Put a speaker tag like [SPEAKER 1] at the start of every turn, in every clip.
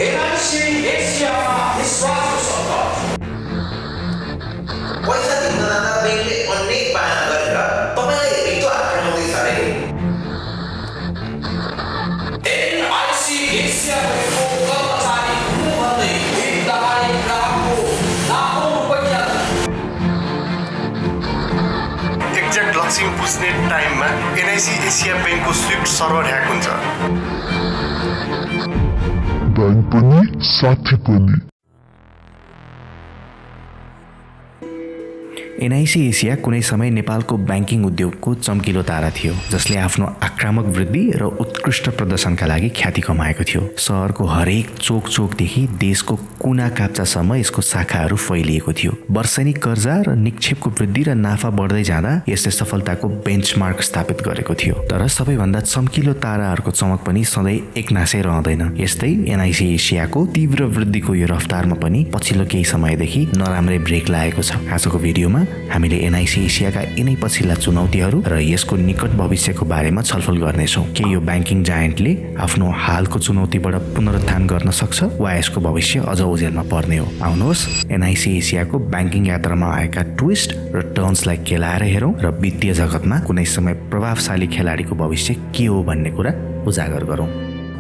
[SPEAKER 1] NIC एसियामा विश्वासको सत्ता
[SPEAKER 2] पैसा दिन जाँदा ब्याङ्कले अनेक बहाना गरेर तपाईँलाई रिटो आक्रमणदैछ रे।
[SPEAKER 1] एनआईसी एसियाको कर्मचारी हुनु भन्दै एक दहाई ग्राहकको लाखौं रुपैयाँ
[SPEAKER 3] एक्ज्याक्ट लक्ष्मी बुझ्ने टाइममा एनआइसी एसिया ब्याङ्कको स्विफ्ट सर्भर ह्याक हुन्छ।
[SPEAKER 4] बैंक पनि साथी पनि।
[SPEAKER 5] एनआइसी एसिया कुनै समय नेपालको ब्याङ्किङ उद्योगको चम्किलो तारा थियो, जसले आफ्नो आक्रामक वृद्धि र उत्कृष्ट प्रदर्शनका लागि ख्याति कमाएको थियो। सहरको हरेक चोकदेखि देशको कुना काप्चासम्म यसको शाखाहरू फैलिएको थियो। वर्षेनी कर्जा र निक्षेपको वृद्धि र नाफा बढ्दै जाँदा यसले सफलताको बेन्चमार्क स्थापित गरेको थियो। तर सबैभन्दा चम्किलो ताराहरूको चमक पनि सधैँ एकनासै रहँदैन। यस्तै एनआइसी एसियाको तीव्र वृद्धिको यो रफ्तारमा पनि पछिल्लो केही समयदेखि नराम्रै ब्रेक लागेको छ। आजको भिडियोमा हामीले एनआइसी एसियाका यिनै पछिल्ला चुनौतीहरू र यसको निकट भविष्यको बारेमा छलफल गर्नेछौँ। के यो ब्याङ्किङ जायन्टले आफ्नो हालको चुनौतीबाट पुनरुत्थान गर्न सक्छ वा यसको भविष्य अझ ओझेलमा पर्ने हो? आउनुहोस् एनआइसी एसियाको ब्याङ्किङ यात्रामा आएका ट्विस्ट र टर्न्सलाई केलाएर हेरौँ र वित्तीय जगतमा कुनै समय प्रभावशाली खेलाडीको भविष्य के हो भन्ने कुरा उजागर गरौँ।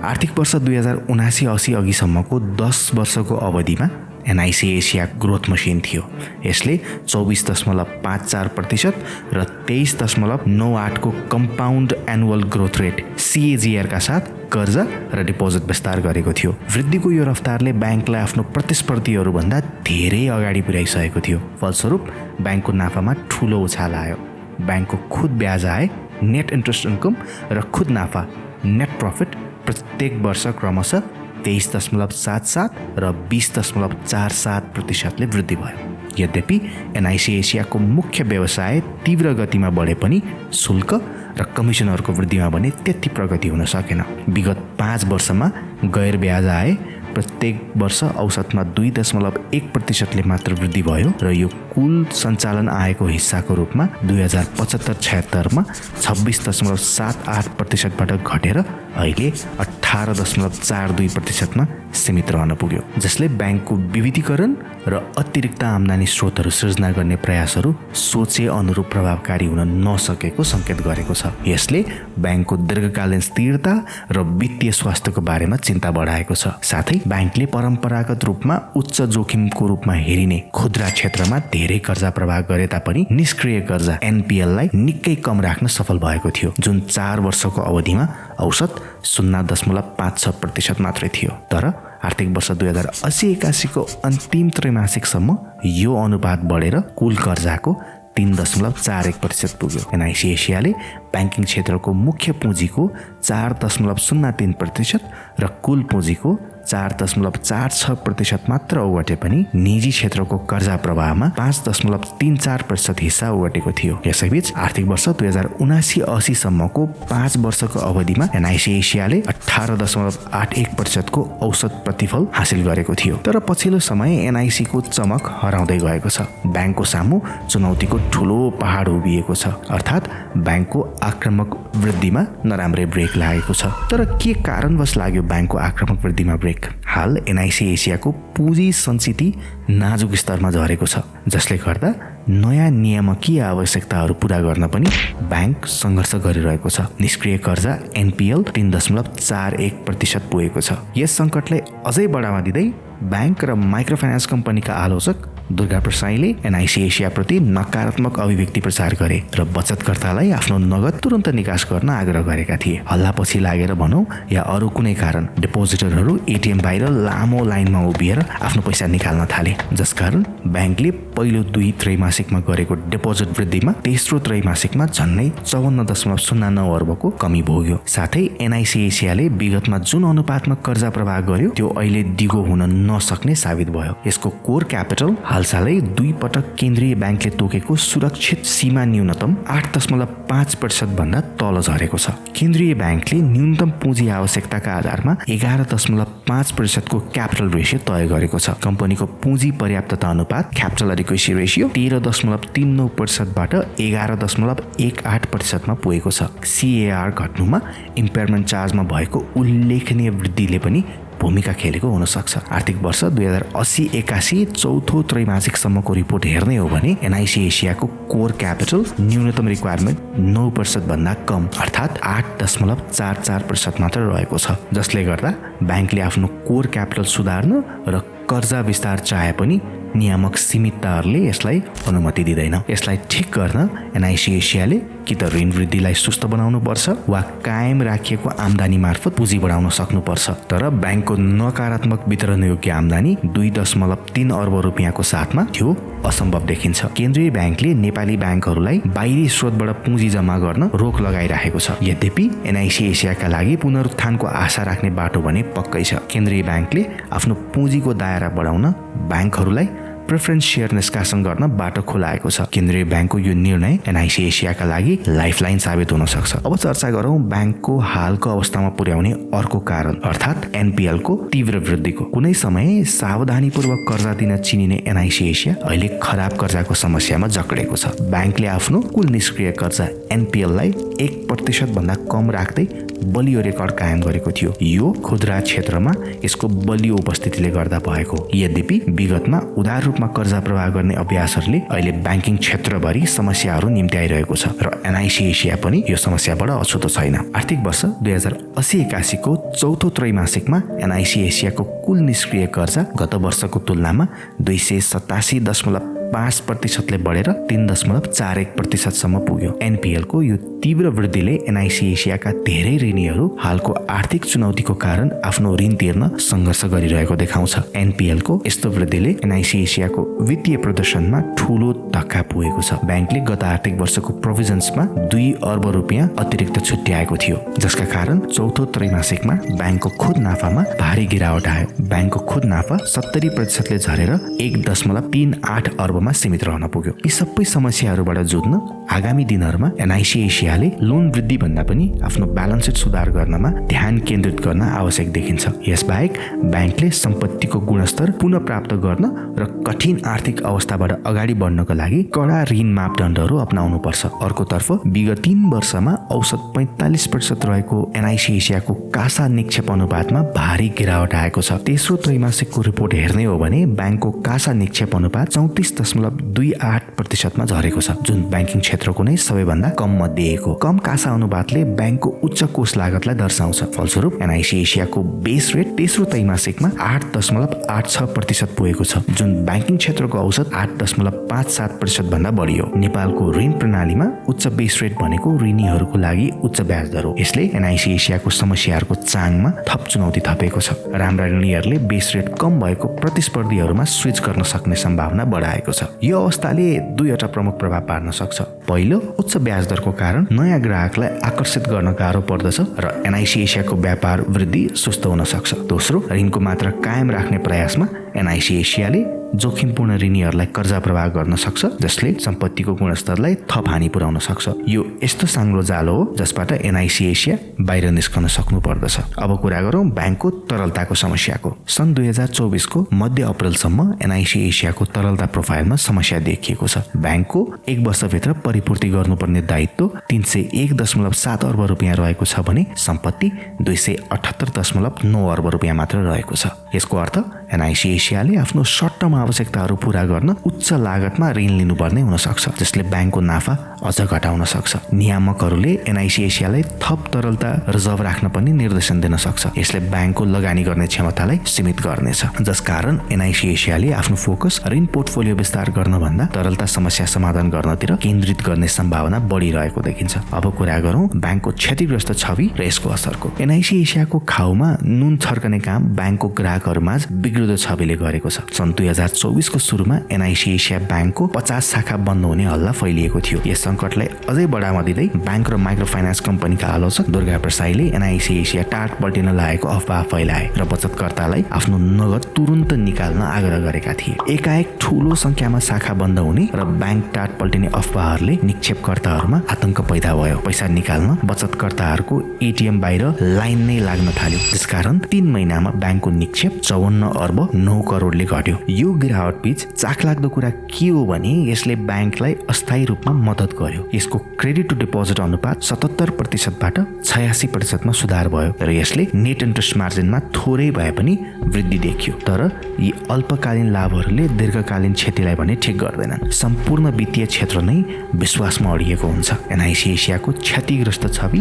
[SPEAKER 5] आर्थिक वर्ष 2079-80 अघिसम्मको 10 वर्षको अवधिमा एनआइसी एसिया ग्रोथ मसिन थियो। यसले 24.54% र 23.98 को compound annual growth rate CAGR का साथ कर्जा र डिपोजिट विस्तार गरेको थियो। वृद्धिको यो रफ्तारले ब्याङ्कलाई आफ्नो प्रतिस्पर्धीहरूभन्दा धेरै अगाडि पुर्याइसकेको थियो। फलस्वरूप ब्याङ्कको नाफामा ठुलो उछाल आयो। ब्याङ्कको खुद ब्याज आय, नेट इन्ट्रेस्ट इन्कम र खुद नाफा नेट प्रफिट प्रत्येक वर्ष क्रमशः 23.77 र 20.47% वृद्धि भयो। यद्यपि एनआइसी एसियाको मुख्य व्यवसाय तीव्र गतिमा बढे पनि शुल्क र कमिसनहरूको वृद्धिमा भने त्यति प्रगति हुन सकेन। विगत 5 वर्षमा गैर ब्याज आय प्रत्येक वर्ष औसतमा 2.1% मात्र वृद्धि भयो र यो कुल सञ्चालन आयको हिस्साको रूपमा 2075-76 26.78% बाट घटेर अहिले 18.42% मा सीमित रहन पुग्यो, जसले ब्याङ्कको विविधीकरण र अतिरिक्त आम्दानी स्रोतहरू सृजना गर्ने प्रयासहरू सोचे अनुरूप प्रभावकारी हुन नसकेको सङ्केत गरेको छ। यसले ब्याङ्कको दीर्घकालीन स्थिरता र वित्तीय स्वास्थ्यको बारेमा चिन्ता बढाएको छ। साथै ब्याङ्कले परम्परागत रूपमा उच्च जोखिमको रूपमा हेरिने खुद्रा क्षेत्रमा धेरै कर्जा प्रवाह गरे तापनि निष्क्रिय कर्जा NPL-लाई निकै कम राख्न सफल भएको थियो, जुन 4 वर्षको अवधिमा औसत 0.56% मात्रै थियो। तर आर्थिक वर्ष 2080-81 को अन्तिम त्रैमासिकसम्म यो अनुपात बढेर कुल कर्जाको 3.41% पुग्यो। एनआइसी एसियाले ब्याङ्किङ क्षेत्रको मुख्य पुँजीको 4.03% र कुल पुँजीको 4.46% मात्र ओगटे पनि निजी क्षेत्रको कर्जा प्रवाहमा 5.34% हिस्सा ओगटेको थियो। यसैबीच आर्थिक वर्ष 2079-80 सम्मको 5 वर्षको अवधिमा एनआइसी एसियाले 18.81% को औसत प्रतिफल हासिल गरेको थियो। तर पछिल्लो समय एनआइसी को चमक हराउँदै गएको छ। ब्याङ्कको सामु चुनौतीको ठुलो पहाड उभिएको छ, अर्थात् ब्याङ्कको आक्रामक वृद्धिमा नराम्रै ब्रेक लागेको छ। तर के कारणवश लाग्यो ब्याङ्कको आक्रामक वृद्धिमा ब्रेक? हाल एनआइसी एसियाको पुँजी सञ्चिति नाजुक स्तरमा झरेको छ, जसले गर्दा नयाँ नियामकीय आवश्यकताहरू पूरा गर्न पनि ब्याङ्क सङ्घर्ष गरिरहेको छ। निष्क्रिय कर्जा NPL 3.41% पुगेको छ। यस सङ्कटलाई अझै बढावा दिँदै ब्याङ्क र माइक्रो फाइनान्स कम्पनीका आलोचक दुर्गा प्रसाईले एनआइसी एसियाप्रति नकारात्मक अभिव्यक्ति प्रचार गरे र बचतकर्तालाई आफ्नो नगद तुरन्त निकास गर्न आग्रह गरेका थिए। हल्लापछि लागेर भनौँ या अरू कुनै कारण डिपोजिटरहरू ATM बाहिर लामो लाइनमा उभिएर आफ्नो पैसा निकाल्न थाले, जसकारण ब्याङ्कले पहिलो 2 त्रैमासिकमा गरेको डिपोजिट वृद्धिमा तेस्रो त्रैमासिकमा झन्नै 54.09 अर्बको कमी भोग्यो। साथै एनआइसी एसियाले विगतमा जुन अनुपातमा कर्जा प्रवाह गर्यो त्यो अहिले दिगो हुन नसक्ने साबित भयो। यसको कोर क्यापिटल हालसालै 2 पटक केन्द्रीय ब्याङ्कले तोकेको सुरक्षित सीमा न्यूनतम 8.5% भन्दा तल झरेको छ। केन्द्रीय ब्याङ्कले न्यूनतम पुँजी आवश्यकताका आधारमा 11.5% को क्यापिटल रेसियो तय गरेको छ। कम्पनीको पुँजी पर्याप्तता अनुपात क्यापिटल एडिक्वेसी रेसियो 13.39% बाट 11.18% मा पुगेको छ। CAR घट्नुमा इम्पेयरमेन्ट चार्जमा भएको उल्लेखनीय वृद्धिले पनि भूमिका खेलेको हुन सक्छ। आर्थिक वर्ष 2080-81 चौथो त्रैमासिकसम्मको रिपोर्ट हेर्ने हो भने एनआइसी एसियाको कोर क्यापिटल न्यूनतम रिक्वायरमेन्ट 9% भन्दा कम अर्थात् 8.44% मात्र रहेको छ, जसले गर्दा ब्याङ्कले आफ्नो कोर क्यापिटल सुधार्न र कर्जा विस्तार चाहे पनि नियामक सीमितताहरूले यसलाई अनुमति दिँदैन। यसलाई ठिक गर्न एनआइसी एसियाले कि त ऋण वृद्धिलाई सुस्त बनाउनु पर्छ वा कायम राखिएको आम्दानी मार्फत पुँजी बढाउन सक्नुपर्छ। तर ब्याङ्कको नकारात्मक वितरणयोग्य आम्दानी 2.3 अर्ब रुपियाँको साथमा थियो असम्भव देखिन्छ। केन्द्रीय ब्याङ्कले नेपाली ब्याङ्कहरूलाई बाहिरी स्रोतबाट पुँजी जम्मा गर्न रोक लगाइरहेको छ। यद्यपि एनआइसी एसियाका लागि पुनरुत्थानको आशा राख्ने बाटो भने पक्कै छ। केन्द्रीय ब्याङ्कले आफ्नो पुँजीको दायरा बढाउन ब्याङ्कहरूलाई प्रेफरेन्स सेयर निष्कासन गर्न बाटो खुलाएको छ। केन्द्रीय ब्याङ्कको यो निर्णय एनआइसी एसियाका लागि लाइफलाइन साबित हुन सक्छ। अब चर्चा गरौँ ब्याङ्कको हालको अवस्थामा पुर्याउने अर्को कारण अर्थात् एनपिएलको तीव्र वृद्धिको। कुनै समय सावधानीपूर्वक कर्जा दिन चिनिने एनआइसी एसिया अहिले खराब कर्जाको समस्यामा जक्डेको छ। ब्याङ्कले आफ्नो कुल निष्क्रिय कर्जा एनपिएललाई 1% भन्दा कम राख्दै बलियो रेकर्ड कायम गरेको थियो। यो खुद्रा क्षेत्रमा यसको बलियो उपस्थितिले गर्दा भएको। यद्यपि विगतमा उधार रूपमा कर्जा प्रवाह गर्ने अभ्यासहरूले अहिले ब्याङ्किङ क्षेत्रभरि समस्याहरू निम्त्याइरहेको छ र एनआइसी एसिया पनि यो समस्याबाट अछुतो छैन। आर्थिक वर्ष 2080-81 को चौथो त्रैमासिकमा एनआइसी एसियाको कुल निष्क्रिय कर्जा गत वर्षको तुलनामा 287.5%ले बढेर 3.41% सम्म पुग्यो। एनपिएलको यो तीव्र वृद्धिले एनआइसी एसियाका धेरै ऋणीहरू हालको आर्थिक चुनौतीको कारण आफ्नो ऋण तिर्न सङ्घर्ष गरिरहेको देखाउँछ। एनपिएलको यस्तो वृद्धिले एनआइसी एसियाको वित्तीय प्रदर्शनमा ठूलो धक्का पुगेको छ। ब्याङ्कले गत आर्थिक वर्षको प्रोभिजन्समा 2 अर्ब रुपियाँ अतिरिक्त छुट्याएको थियो, जसका कारण चौथो त्रैमासिकमा ब्याङ्कको खुद नाफामा भारी गिरावट आयो। ब्याङ्कको खुद नाफा 70%ले झरेर 1.38 अर्बमा सीमित रहन पुग्यो। यी सबै समस्याहरूबाट जुझ्न आगामी दिनहरूमा एनआइसी एसियाले लोन वृद्धि भन्दा पनि आफ्नो ब्यालेन्स सिट सुधार गर्नमा ध्यान केन्द्रित गर्न आवश्यक देखिन्छ। यसबाहेक ब्याङ्कले सम्पत्तिको गुणस्तर पुनः प्राप्त गर्न र कठिन आर्थिक अवस्थाबाट अगाडि बढ्नको लागि कडा ऋण मापदण्डहरू अपनाउनुपर्छ। अर्कोतर्फ विगत 3 वर्षमा औसत 45% रहेको एनआइसी एसियाको कासा निक्षेप अनुपातमा भारी गिरावट आएको छ। तेस्रो त्रैमासिकको रिपोर्ट हेर्ने हो भने ब्याङ्कको कासा निक्षेप अनुपात 34.28% मा झरेको छ, जुन ब्याङ्किङ क्षेत्रको नै सबैभन्दा कम मध्ये एक हो। कम कासा अनुपातले ब्याङ्कको उच्च कोष लागतलाई दर्शाउँछ। फलस्वरूप एनआइसी एसियाको बेस रेट तेस्रो त्रैमासिकमा 8.86% पुगेको छ, जुन ब्याङ्किङ क्षेत्रको औसत 8.57% भन्दा बढी हो। नेपालको ऋण प्रणालीमा उच्च बेस रेट भनेको ऋणीहरूको लागि उच्च ब्याज दर हो। यसले एनआइसी एसियाको समस्याहरूको चाङमा थप चुनौती थपेको छ। राम्रा ऋणीहरूले बेस रेट कम भएको प्रतिस्पर्धीहरूमा स्विच गर्न सक्ने सम्भावना बढाएको छ। यो अवस्थाले दुईवटा प्रमुख प्रभाव पार्न सक्छ। पहिलो, उच्च ब्याज दरको कारण नयाँ ग्राहकलाई आकर्षित गर्न गाह्रो पर्दछ र एनआइसी एसियाको व्यापार वृद्धि सुस्त हुन सक्छ। दोस्रो, ऋणको मात्रा कायम राख्ने प्रयासमा एनआइसी एसियाले जोखिमपूर्ण ऋणीहरूलाई कर्जा प्रवाह गर्न सक्छ, जसले सम्पत्तिको गुणस्तरलाई थप हानि पुर्याउन सक्छ। यो यस्तो साङ्लो जालो हो जसबाट एनआइसी एसिया बाहिर निस्कन सक्नु पर्दछ। अब कुरा गरौँ ब्याङ्कको तरलताको समस्याको। सन् 2024 को मध्य अप्रेलसम्म एनआइसी एसियाको तरलता प्रोफाइलमा समस्या देखिएको छ। ब्याङ्कको 1 वर्षभित्र परिपूर्ति गर्नुपर्ने दायित्व 301.7 अर्ब रुपियाँ रहेको छ भने सम्पत्ति 278.9 अर्ब रुपियाँ मात्र रहेको छ। यसको अर्थ एनआइसी एसियाले आफ्नो सर्ट टर्म आवश्यकताहरू पूरा गर्न उच्च लागतमा ऋण लिनुपर्ने हुन सक्छ, जसले ब्याङ्कको नाफा अझ घटाउन सक्छ। नियामकहरूले एनआइसी एसियालाई थप तरलता रिजर्भ राख्न पनि निर्देशन दिन सक्छ। यसले ब्याङ्कको लगानी गर्ने क्षमतालाई सीमित गर्नेछ, जसकारण एनआइसी एसियाले आफ्नो फोकस ऋण पोर्टफोलियो विस्तार गर्न भन्दा तरलता समस्या समाधान गर्नतिर केन्द्रित गर्ने सम्भावना बढिरहेको देखिन्छ। अब कुरा गरौँ ब्याङ्कको क्षतिग्रस्त छवि र यसको असरको। एनआइसी एसियाको खाउमा नुन छर्कने काम ब्याङ्कको ग्राहकहरूमा बिग्रिँदो छविले गरेको छ। सन् 2024 को सुरुमा एनआइसी एसिया ब्याङ्कको 50 शाखा बन्द हुने हल्ला फैलिएको थियो। यस सङ्कटलाई अझै बढावा दिँदै ब्याङ्क र माइक्रो फाइनान्स कम्पनीका आलोचक दुर्गा प्रसाईले एनआइसी एसिया टाट पल्टिन लागेको अफवाह फैलाए र बचतकर्तालाई आफ्नो नगद तुरुन्त निकाल्न आग्रह गरेका थिए। एकाएक ठूलो संख्यामा शाखा बन्द हुने र ब्याङ्क टाट पल्टिने अफवाहहरूले निक्षेपकर्ताहरूमा आतंक पैदा भयो। पैसा निकाल्न बचतकर्ताहरूको एटिएम बाहिर लाइन नै लाग्न थाल्यो। त्यसकारण 3 महिनामा ब्याङ्कको निक्षेप 54 अर्ब 9 करोडले घट्यो। यो गिरावट बीच चाखलाग्दो कुरा के हो भने यसले ब्याङ्कलाई अस्थायी रूपमा मद्दत गर्यो। यसको क्रेडिट टु डिपोजिट अनुपात 77%बाट 86%मा सुधार भयो र यसले नेट इन्ट्रेस्ट मार्जिनमा थोरै भए पनि वृद्धि देखियो। तर यी अल्पकालीन लाभहरूले दीर्घकालीन क्षतिलाई भने ठिक गर्दैनन्। सम्पूर्ण वित्तीय क्षेत्र नै विश्वासमा अडिएको हुन्छ। एनआइसी एसियाको क्षतिग्रस्त छवि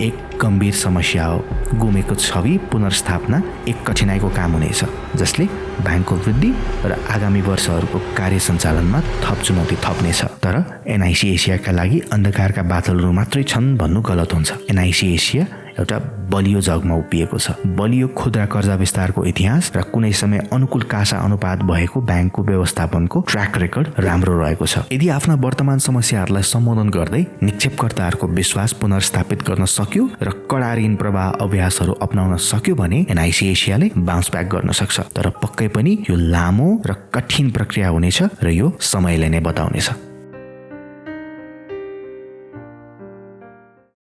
[SPEAKER 5] एक गम्भीर समस्या हो। गुमेको छवि पुनर्स्थापना एक कठिनाइको काम हुनेछ, जसले ब्याङ्कको वृद्धि र आगामी वर्षहरूको कार्य सञ्चालनमा थप चुनौती थप्नेछ। तर एनआइसी एसियाका लागि अन्धकारका बादलहरू मात्रै छन् भन्नु गलत हुन्छ। एनआइसी एसिया एउटा बलियो जगमा उभिएको छ। बलियो खुद्रा कर्जा विस्तारको इतिहास र कुनै समय अनुकूल कासा अनुपात भएको ब्याङ्कको व्यवस्थापनको ट्र्याक रेकर्ड राम्रो रहेको छ। यदि आफ्ना वर्तमान समस्याहरूलाई सम्बोधन गर्दै निक्षेपकर्ताहरूको विश्वास पुनर्स्थापित गर्न सक्यो र कडा ऋण प्रवाह अभ्यासहरू अपनाउन सक्यो भने एनआइसी एसियाले बाउन्स ब्याक गर्न सक्छ। तर पक्कै पनि यो लामो र कठिन प्रक्रिया हुनेछ र यो समयले नै बताउनेछ।